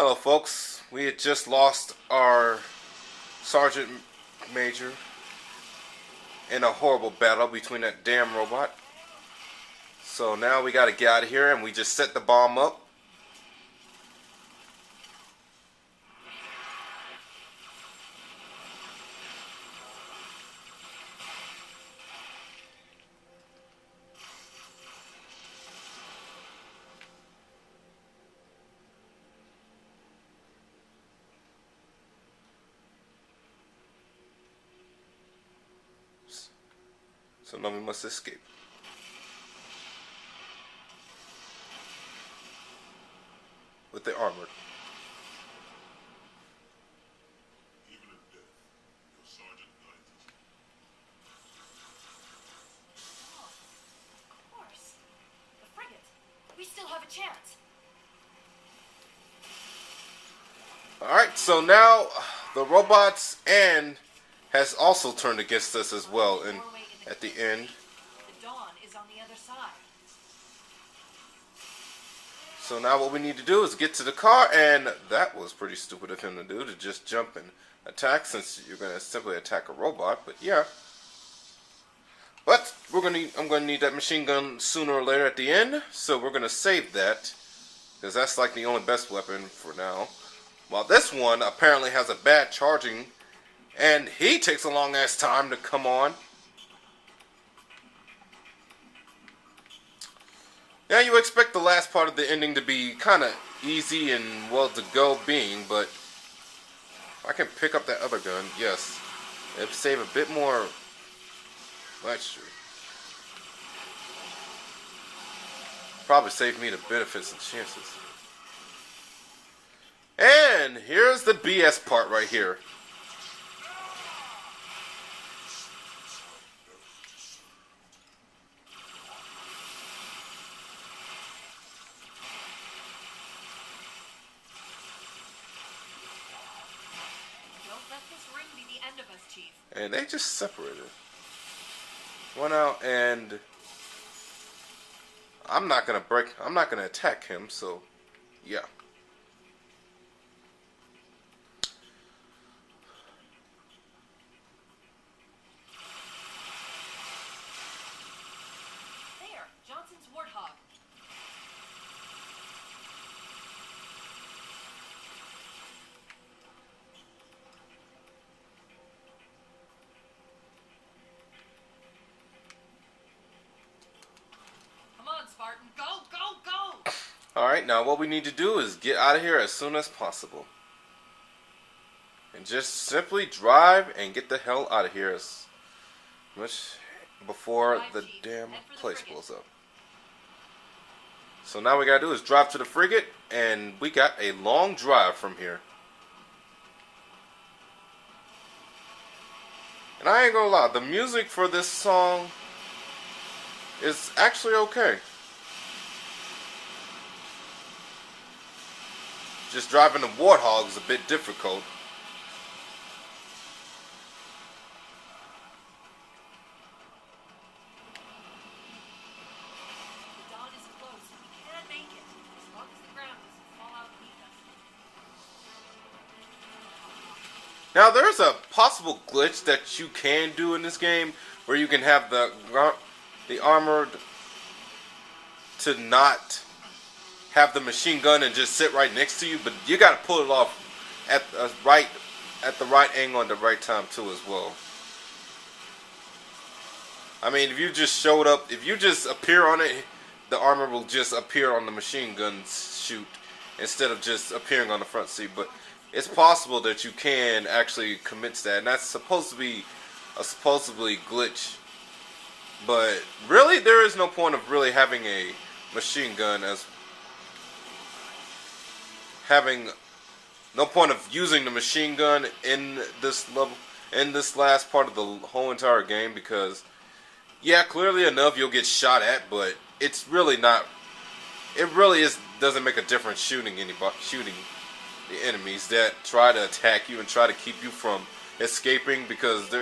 Hello, folks. We had just lost our Sergeant Major in a horrible battle between that damn robot. So now we gotta get out of here, and we just set the bomb up. So now we must escape. With the armor. Even in death, your sergeant guides us. Oh, of course. The frigate. We still have a chance. Alright, so now the robots and has also turned against us as well. And at the end. The dawn is on the other side. So now what we need to do is get to the car, and that was pretty stupid of him to do, to just jump and attack, since you're going to simply attack a robot, but yeah. But I'm going to need that machine gun sooner or later at the end, so we're going to save that, because that's like the only best weapon for now. While this one apparently has a bad charging, and he takes a long ass time to come on. Yeah, you expect the last part of the ending to be kind of easy and well to go being, but if I can pick up that other gun, yes, it'd save a bit more lecture. Probably save me the benefits and chances. And here's the BS part right here. And they just separated. One out, and I'm not gonna attack him, so yeah. There, Johnson's Warthog. Spartan, go, go, go! Alright, now what we need to do is get out of here as soon as possible. And just simply drive and get the hell out of here as much before the damn place blows up. So now we gotta do is drive to the frigate, and we got a long drive from here. And I ain't gonna lie, the music for this song is actually okay. Just driving the Warthog is a bit difficult. The dawn is close. We can make it, as long as the ground doesn't fall out beneath us. Now there's a possible glitch that you can do in this game, where you can have the armored to not have the machine gun and just sit right next to you, but you got to pull it off at the right angle and the right time too as well. I mean, if you just showed up, if you just appear on it, the armor will just appear on the machine gun chute instead of just appearing on the front seat. But it's possible that you can actually commit to that, and that's supposed to be a supposedly glitch. But really, there is no point of really having a machine gun no point of using the machine gun in this level, in this last part of the whole entire game, because yeah, clearly enough you'll get shot at, but it's really not. It really doesn't make a difference shooting the enemies that try to attack you and try to keep you from escaping, because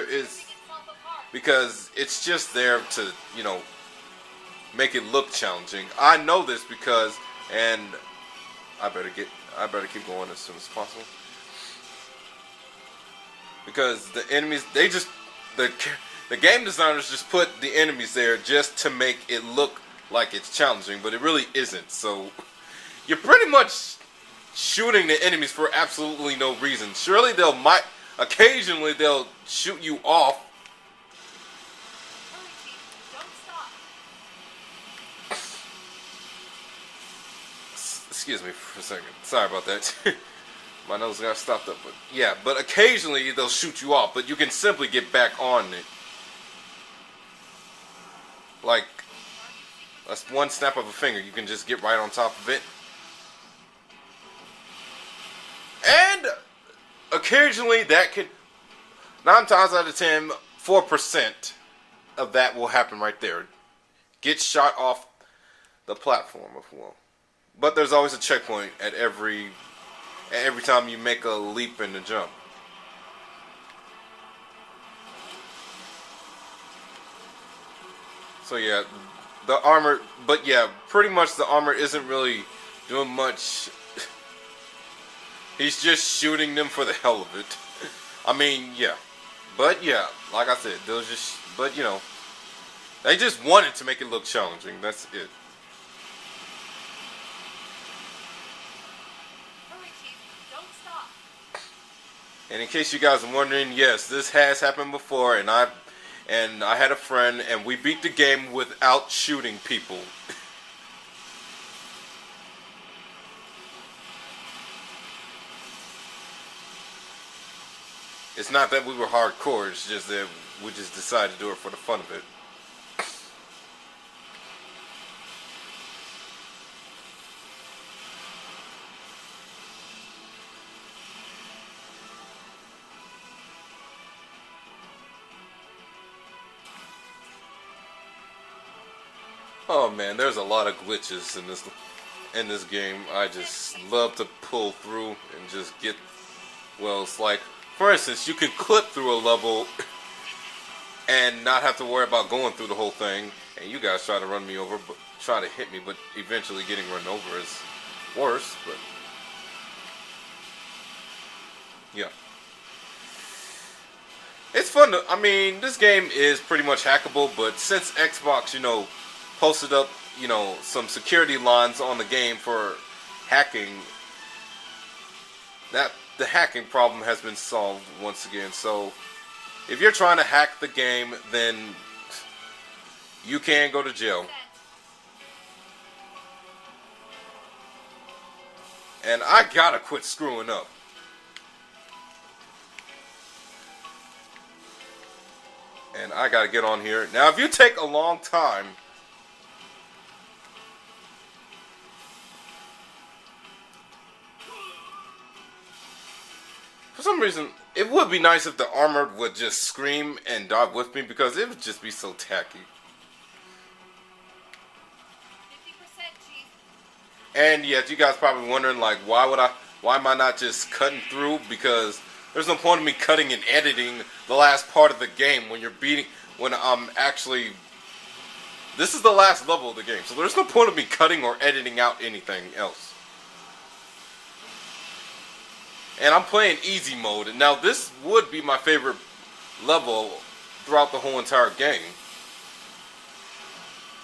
it's just there to, you know, make it look challenging. I know this because, and I better get I better keep going as soon as possible. Because the enemies, the game designers just put the enemies there just to make it look like it's challenging, but it really isn't. So you're pretty much shooting the enemies for absolutely no reason. Surely occasionally they'll shoot you off. Hurry, Chief. Don't stop. Excuse me for a second. Sorry about that. My nose got stopped up, but yeah. But occasionally they'll shoot you off, but you can simply get back on it. Like, that's one snap of a finger. You can just get right on top of it. And occasionally that could, 9 times out of 10, 4% of that will happen right there. Get shot off the platform, if you will. But there's always a checkpoint at every time you make a leap and a jump. So yeah, the armor, but yeah, pretty much the armor isn't really doing much. He's just shooting them for the hell of it. I mean, yeah. But yeah, like I said, they'll just, but you know, they just wanted to make it look challenging. That's it. Hurry, Chief. Don't stop. And in case you guys are wondering, yes, this has happened before, and I had a friend, and we beat the game without shooting people. It's not that we were hardcore, it's just that we just decided to do it for the fun of it. Oh man, there's a lot of glitches in this game. I just love to pull through and just get, well, it's like, for instance, you can clip through a level and not have to worry about going through the whole thing. And you guys try to run me over, but try to hit me, but eventually getting run over is worse. But yeah, it's fun to, I mean, this game is pretty much hackable, but since Xbox, you know, posted up, you know, some security lines on the game for hacking, that the hacking problem has been solved once again. So if you're trying to hack the game, then you can go to jail. And I gotta quit screwing up. And I gotta get on here. Now if you take a long time, for some reason, it would be nice if the armored would just scream and dive with me, because it would just be so tacky. 50%, Chief. And yet, you guys probably wondering, like, why am I not just cutting through? Because there's no point in me cutting and editing the last part of the game when I'm actually, this is the last level of the game, so there's no point of me cutting or editing out anything else. And I'm playing easy mode. And now this would be my favorite level throughout the whole entire game.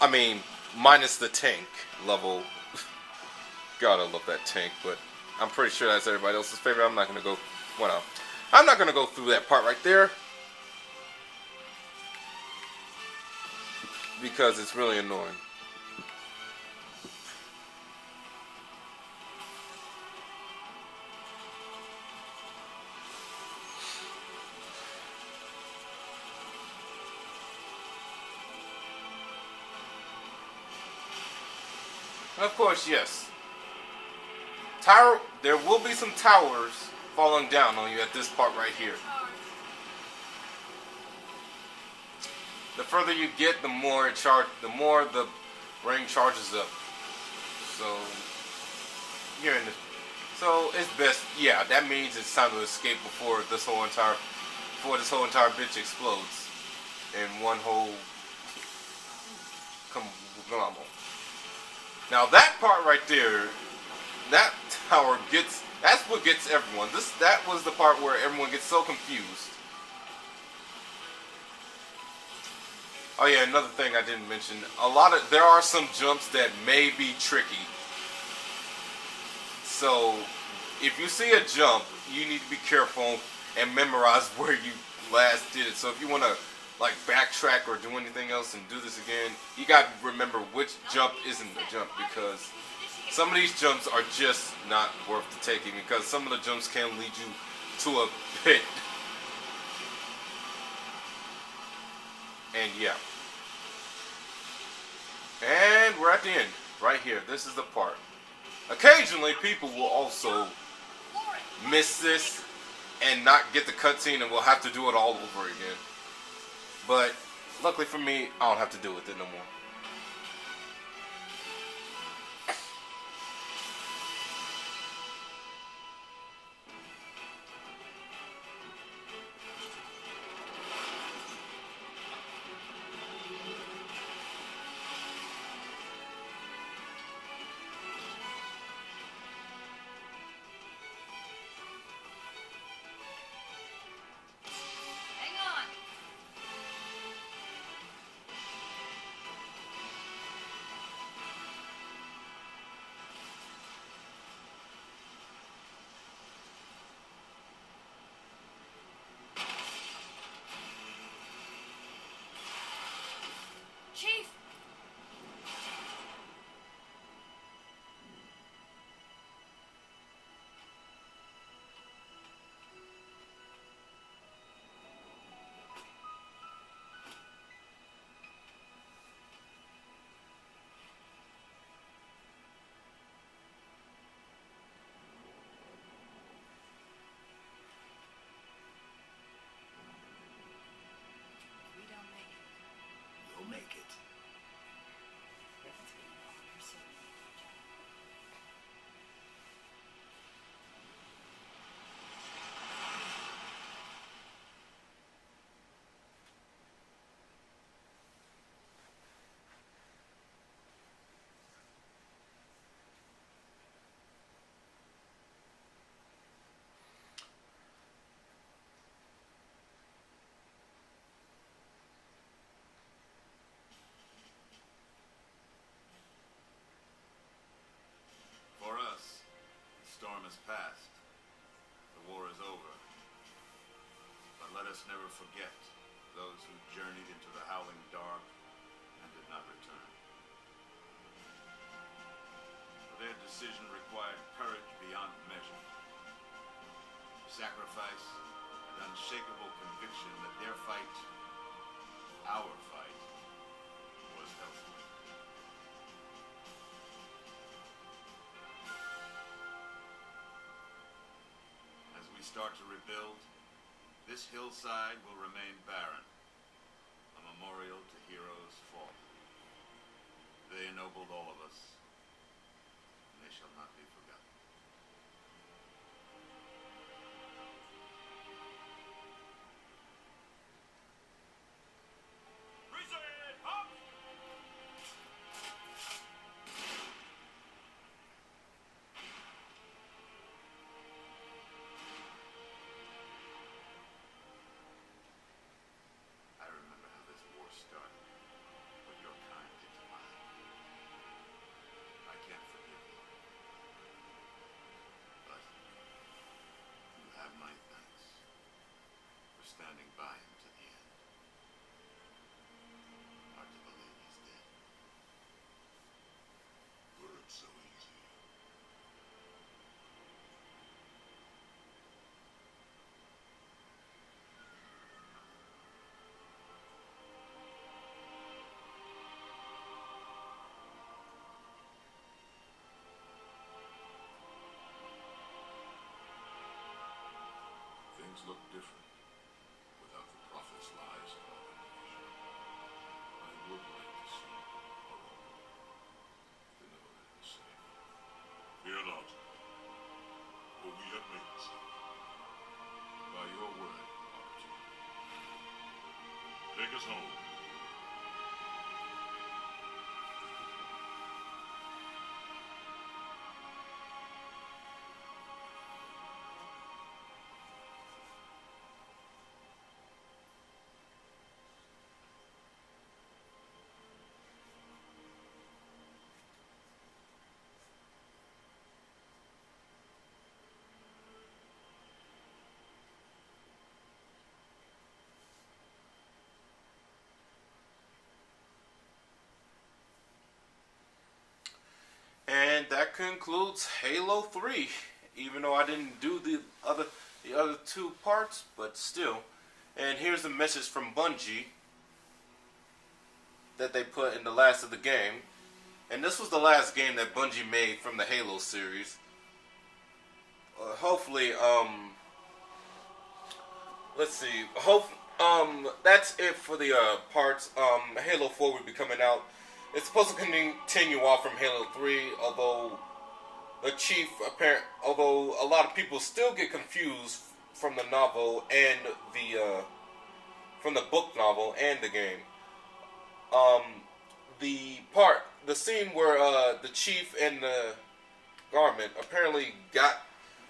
I mean, minus the tank level. God, I love that tank, but I'm pretty sure that's everybody else's favorite. I'm not gonna go, well, I'm not gonna go through that part right there, because it's really annoying. Of course, yes. There will be some towers falling down on you at this part right here. The further you get, the more the ring charges up. So you're in the. So it's best. Yeah, that means it's time to escape before this whole entire bitch explodes in one whole conglomerate. Now that part right there, power gets. That's what gets everyone. That was the part where everyone gets so confused. Oh yeah, another thing I didn't mention. There are some jumps that may be tricky. So if you see a jump, you need to be careful and memorize where you last did it. So if you want to like backtrack or do anything else and do this again, you got to remember which jump isn't the jump, because some of these jumps are just not worth the taking, because some of the jumps can lead you to a pit. And yeah. And we're at the end. Right here. This is the part. Occasionally people will also miss this and not get the cutscene, and we'll have to do it all over again. But luckily for me, I don't have to deal with it no more. Hang on. Chief! We don't make it. You'll make it. Griffin's getting off pursuing me, Jack. For us, the storm has passed. The war is over. But let us never forget those who journeyed into the howling dark and did not return. For their decision required courage beyond measure, sacrifice, and unshakable conviction that their fight, our fight, was elsewhere. As we start to rebuild, this hillside will remain barren, a memorial to heroes fallen. They ennobled all of us, and they shall not be forgotten. Present up! I remember how this war started, but your kind did to mine. I can't forgive you. But you have my thanks for standing by him to the end. Hard to believe he's dead. Words so easy. Things look different without the prophet's lies and all their division. I would like to see our own world, to know that it is safe. Fear not, for we have made it safe. By your word, Archie. Take us home. that concludes Halo 3. Even though I didn't do the other two parts, but still. And here's a message from Bungie that they put in the last of the game. And this was the last game that Bungie made from the Halo series. Hopefully, let's see. That's it for the parts. Halo 4 will be coming out. It's supposed to continue off from Halo 3, although although a lot of people still get confused from the novel and from the book novel and the game. The scene where the Chief and the Garment apparently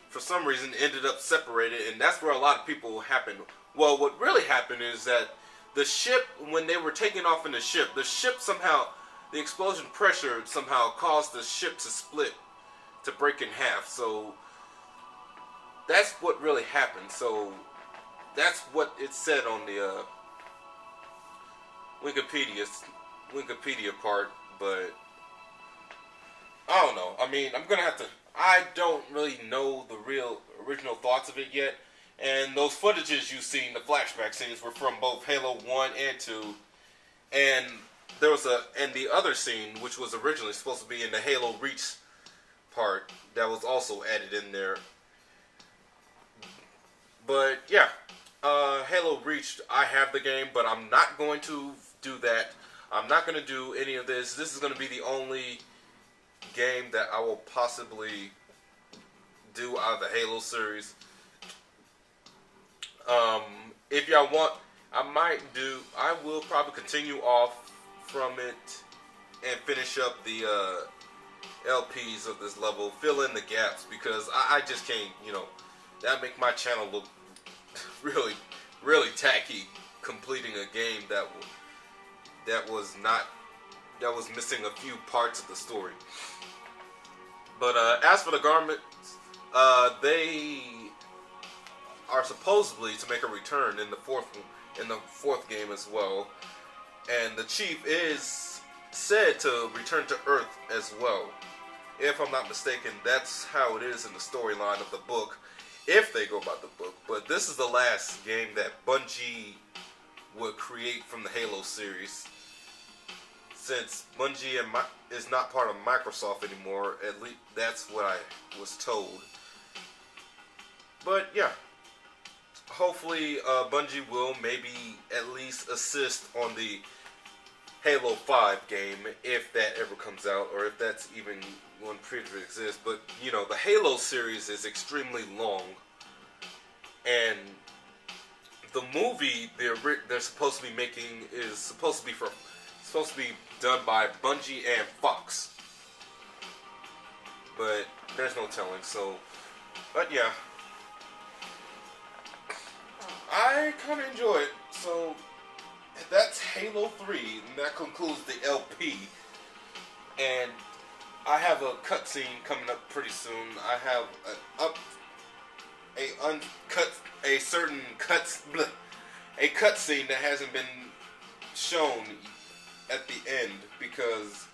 for some reason ended up separated, and that's where a lot of people happened. Well, what really happened is that the ship, when they were taking off in the ship somehow, the explosion pressure somehow caused the ship to split, to break in half. So that's what really happened. So that's what it said on the Wikipedia part, but I don't know. I mean, I don't really know the original thoughts of it yet. And those footages you've seen, the flashback scenes, were from both Halo 1 and 2. And there was the other scene, which was originally supposed to be in the Halo Reach part, that was also added in there. But yeah, Halo Reach, I have the game, but I'm not going to do that. I'm not going to do any of this. This is going to be the only game that I will possibly do out of the Halo series. If y'all want, I will probably continue off from it and finish up the LPs of this level, fill in the gaps, because I just can't, that make my channel look really, really tacky, completing a game that was missing a few parts of the story. But as for the Garments, they are supposedly to make a return in the fourth game as well, and the Chief is said to return to Earth as well. If I'm not mistaken, that's how it is in the storyline of the book, if they go by the book. But this is the last game that Bungie would create from the Halo series, since Bungie is not part of Microsoft anymore. At least that's what I was told. But yeah, hopefully Bungie will maybe at least assist on the Halo 5 game, if that ever comes out, or if that's even one previously exists. But the Halo series is extremely long, and the movie they're supposed to be making is supposed to be done by Bungie and Fox, but there's no telling. So, but yeah, I kind of enjoy it. So that's Halo 3, and that concludes the LP. And I have a cutscene coming up pretty soon. I have a cutscene that hasn't been shown at the end because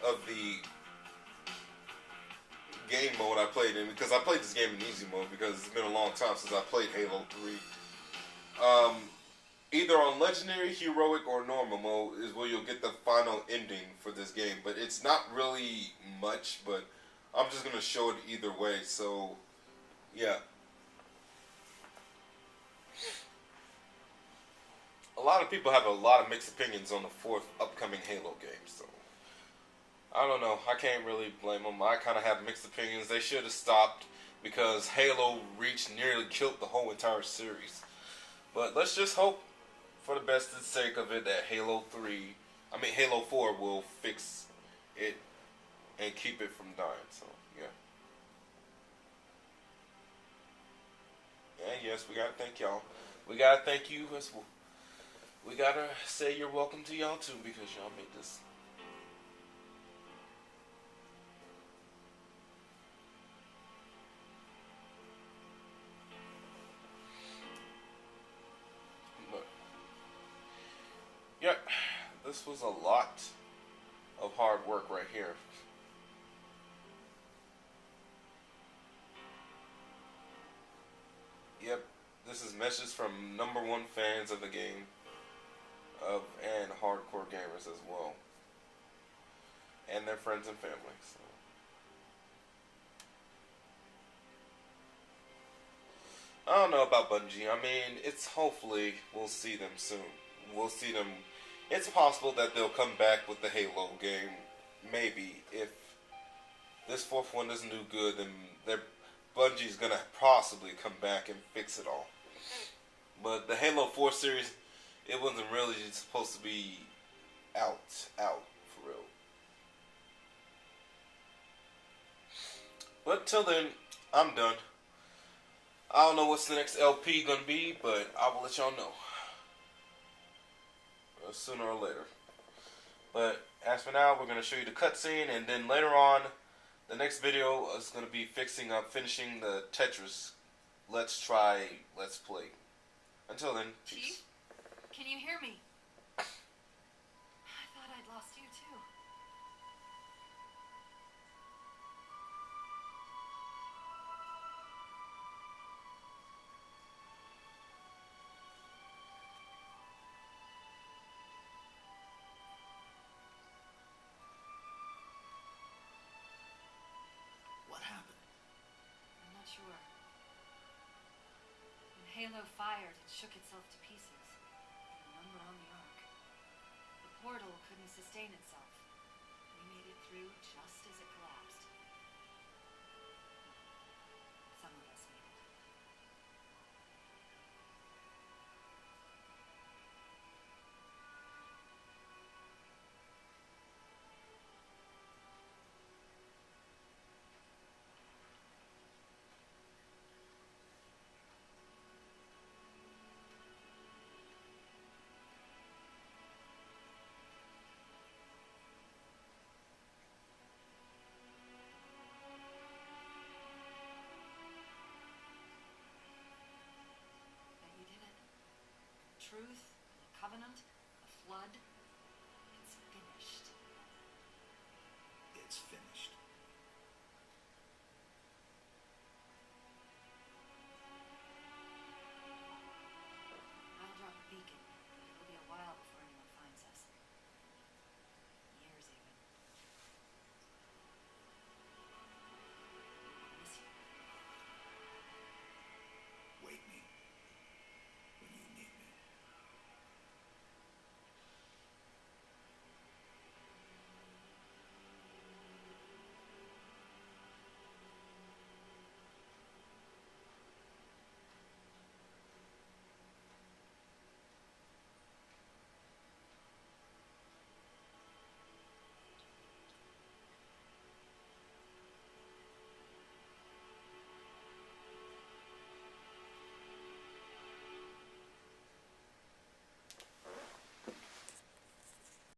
of the game mode I played in. Because I played this game in easy mode because it's been a long time since I played Halo 3. Either on Legendary, Heroic, or Normal mode is where you'll get the final ending for this game. But it's not really much, but I'm just going to show it either way. So, yeah. A lot of people have a lot of mixed opinions on the fourth upcoming Halo game, so I don't know. I can't really blame them. I kind of have mixed opinions. They should have stopped because Halo Reach nearly killed the whole entire series. But let's just hope, for the best sake of it, that Halo 4 will fix it and keep it from dying. So, yeah. And yes, we gotta thank y'all. We gotta thank you as well. We gotta say you're welcome to y'all too, because y'all made this. But, yeah, this was a lot of hard work right here. This is messages from #1 fans of the game, and hardcore gamers as well, and their friends and family. So. I don't know about Bungie. I mean, it's hopefully we'll see them soon. We'll see them. It's possible that they'll come back with the Halo game. Maybe if this fourth one doesn't do good, then Bungie's gonna possibly come back and fix it all. But the Halo 4 series, it wasn't really supposed to be out for real. But till then, I'm done. I don't know what's the next LP gonna be, but I will let y'all know sooner or later. But as for now, we're gonna show you the cutscene, and then later on, the next video is gonna be finishing the Tetris Let's Play. Until then, peace. Chief, can you hear me? I thought I'd lost you too. What happened? I'm not sure. When Halo fired, it shook itself to pieces. The number on the arc. The portal couldn't sustain itself. We made it through just as it collapsed. Some of us made it. Truth, the Covenant, the Flood. It's finished. It's finished.